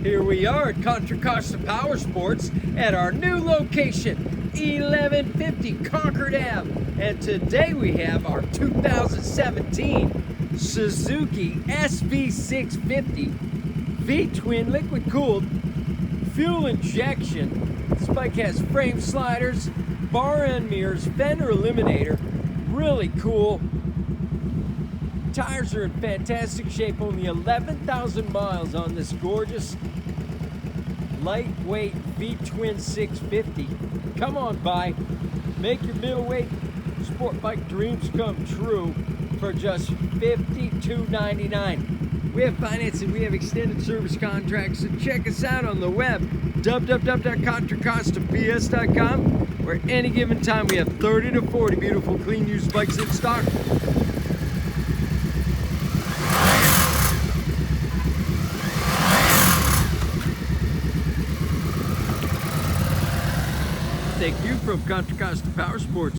Here we are at Contra Costa Powersports at our new location, 1150 Concord Ave. And today we have our 2017 Suzuki SV650 V-twin liquid cooled fuel injection. This bike has frame sliders, bar end mirrors, fender eliminator, really cool. Tires are in fantastic shape, only 11,000 miles on this gorgeous lightweight V-twin 650. Come on by, make your middleweight sport bike dreams come true for just $52.99. We have financing, we have extended service contracts, so check us out on the web, www.contracostaps.com, where any given time we have 30 to 40 beautiful clean used bikes in stock. Thank you from Contra Costa Powersports.